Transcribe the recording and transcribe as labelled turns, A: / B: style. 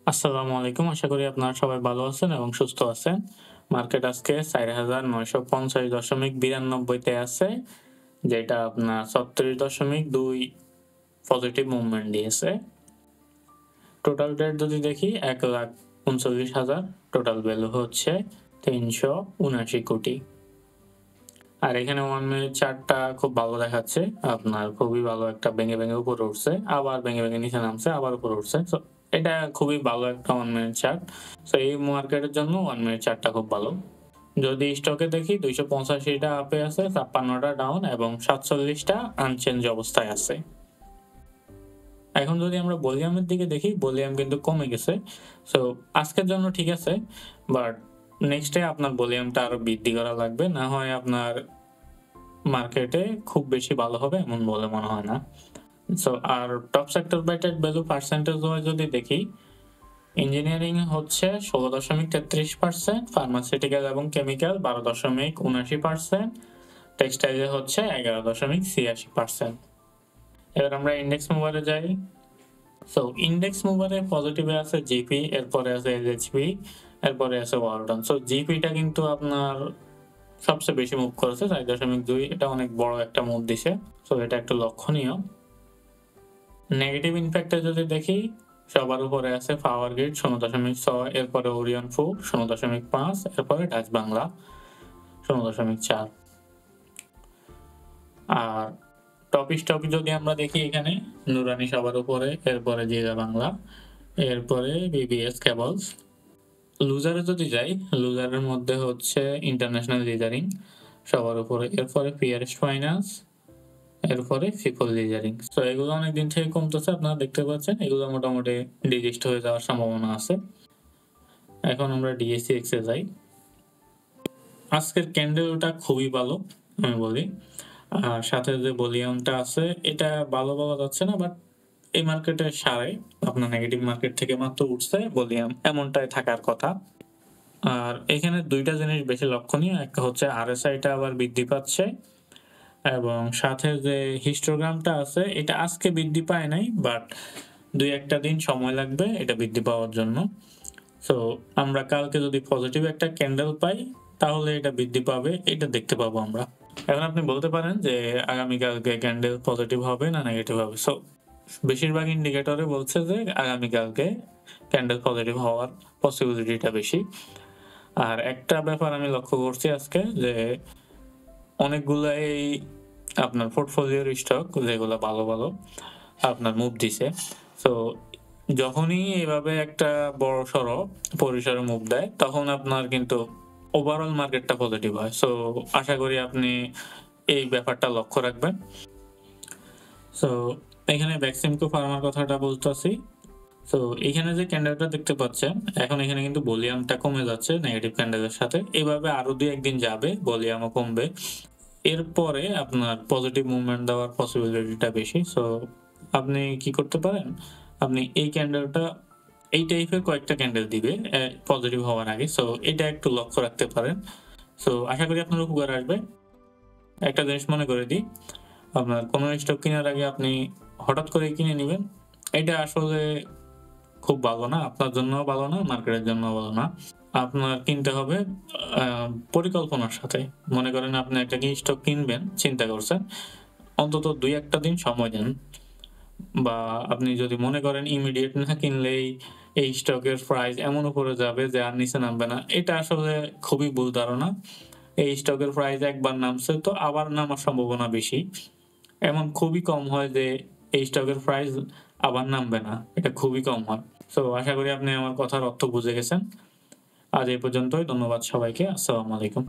A: আসসালামু আলাইকুম। আশা করি আপনারা সবাই ভালো আছেন এবং সুস্থ আছেন। মার্কেট আজকে ৪,৯৫০.৯২ তে আছে, যেটা আপনার ৩৬.২ পজিটিভ মুভমেন্ট দিয়েছে। টোটাল ডেট যদি দেখি ১,৩৯,০০০, টোটাল ভ্যালু হচ্ছে ৩৭৯ কোটি। আর এখানে 1 মিনিট চার্টটা খুব ভালো দেখাচ্ছে। আপনার খুবই ভালো একটা ভেঙে উপরে উঠছে, আবার ভেঙে নিচে নামছে, আবার উপরে উঠছে। সো এটা খুবই ভালো একটা 1 মিনিট চার্ট। সো এই মার্কেটের জন্য 1 মিনিট চার্টটা খুব ভালো। যদি স্টকে দেখি ২৮৫ টা আপে আছে, ৫৬ টা ডাউন এবং ৪৭ টা আনচেঞ্জ অবস্থায় আছে। এখন যদি আমরা ভলিউমের দিকে দেখি, ভলিউম কিন্তু কমে গেছে। সো আজকের জন্য ঠিক আছে, বাট নেক্সট ডে আপনার ভলিউমটা আরো বৃদ্ধি করা লাগবে। না হয় আপনার মার্কেটে খুব বেশি ভালো হবে এমন বলে মনে হয় না। সো আর top sector by trade value percentage wise যদি দেখি, ইঞ্জিনিয়ারিং হচ্ছে ১৬.৩৩%, ফার্মাসিউটিক্যাল এবং কেমিক্যাল ১২.৭৯%, টেক্সটাইলে হচ্ছে ১১.৮৬%। এবার আমরা ইন্ডেক্স মুভারে যাই। সো ইন্ডেক্স মুভারে পজিটিভে আছে জিপি, এরপরে আছে এলএইচবি, এরপরে আছে ওয়ালটন। সো জিপিটা কিন্তু আপনার সবচেয়ে বেশি মুভ করেছে ৪.২। এটা অনেক বড় একটা মুভ দিছে। সো এটা একটু লক্ষণীয়। নেগেটিভ ইমপ্যাক্টে যদি দেখি, সবার উপরে আছে পাওয়ার গ্রিড ০.৬, এরপরে ওরিয়ন ফুড ০.৫, এরপরে ডাচ বাংলা ০.৪। আর টপ স্টক যদি আমরা দেখি, এখানে নুরানি সবার উপরে, এরপরে জিরা বাংলা, এরপরে বিবিএস কেবলস। লুজারে যদি যাই, লুজারের মধ্যে হচ্ছে ইন্টারন্যাশনাল লিজারিং সবার উপরে, এরপরে পিয়ারেস্ট ফাইন্যান্স, এরপরে ফিফল লিজারিং। তো এগুলো অনেকদিন থেকে কমতেছে, আপনারা দেখতে পাচ্ছেন। এগুলো মোটামুটি ডিজিস্ট হয়ে যাওয়ার সম্ভাবনা আছে। এখন আমরা ডিএসসিএক্স এ যাই। আজকের ক্যান্ডেলটা খুবই ভালো আমি বলি। আর সাথে যে ভলিউমটা আছে, এটা ভালো বলা যাচ্ছে না, বাট এই মার্কেটের সারে আপনার নেগেটিভ মার্কেট থেকে মাত্র উঠছে, ভলিউম এমনটাই থাকার কথা। আর এখানে দুইটা জিনিস বেশি লক্ষণীয়। একটা হচ্ছে আরএসআইটা আবার বৃদ্ধি পাচ্ছে, এবং সাথে যে হিস্টোগ্রামটা আছে, এটা আজকে বৃদ্ধি পায় নাই, বাট ২-১টা দিন সময় লাগবে এটা বৃদ্ধি পাওয়ার জন্য। সো আমরা কালকে যদি পজিটিভ একটা ক্যান্ডেল পাই, তাহলে এটা বৃদ্ধি পাবে, এটা দেখতে পাবো আমরা। এখন আপনি বলতে পারেন যে আগামীকালকে ক্যান্ডেল পজিটিভ হবে না নেগেটিভ হবে। সো বেশিরভাগ ইন্ডিকেটরে বলছে যে আগামীকালকে ক্যান্ডেল পজিটিভ হওয়ার পসিবিলিটিটা বেশি। আর একটা ব্যাপার আমি লক্ষ্য করছি আজকে, যে অনেকগুলাই আপনার পোর্টফোলিওর স্টক যেগুলো ভালো আপনার মুভ দিছে। সো যখনই এভাবে একটা বড়সড় পরিসরে মুভ দেয়, তখন আপনার কিন্তু ওভারঅল মার্কেটটা পজিটিভ হয়। সো আশা করি আপনি এই ব্যাপারটা লক্ষ্য রাখবেন। সো এখানে বেক্সিমকো ফার্মার কথাটা বলতেছি। সো এখানে যে ক্যান্ডেলটা দেখতে পাচ্ছেন, এখন এখানে কিন্তু ভলিউমটা কমে যাচ্ছে নেগেটিভ ক্যান্ডেলের সাথে। এভাবে আরো ২-১ দিন যাবে, ভলিউমও কমবে। এরপরে আপনার পজিটিভ মুভমেন্ট দেওয়ার পসিবিলিটিটা বেশি। সো আপনি কি করতে পারেন, আপনি এই ক্যান্ডেলটা, এই টাইপের কয়েকটা ক্যান্ডেল দিবে পজিটিভ হওয়ার আগে। সো এটা একটু লক্ষ্য রাখতে পারেন। সো আশা করি আপনার উপকার আসবে। একটা জিনিস মনে করে দিই, আপনার কোনো স্টক কেনার আগে আপনি হঠাৎ করে কিনে নিবেন, এটা আসলে খুব ভালো না, আপনার জন্যও ভালো না, মার্কেটের জন্যও ভালো না। আপনার কিনতে হবে পরিকল্পনার সাথে। মনে করেন আপনি একটা স্টক কিনবেন, চিন্তা করছেন, অন্তত ২-১টা দিন সময় দেন। বা আপনি যদি মনে করেন ইমিডিয়েট না কিনলেই এই স্টকের প্রাইস এমন উপরে যাবে যে আর নিচে নামবে না, এটা আসলে খুবই ভুল ধারণা। এই স্টকের প্রাইস একবার নামছে তো আবার নামার সম্ভাবনা বেশি। এমন খুবই কম হয় যে এই স্টকের প্রাইস আবার নামবে না, এটা খুবই কম হয়। সো আশা করি আপনি আমার কথার অর্থ বুঝে গেছেন। আজ এই পর্যন্তই। ধন্যবাদ সবাইকে। আসসালামু আলাইকুম।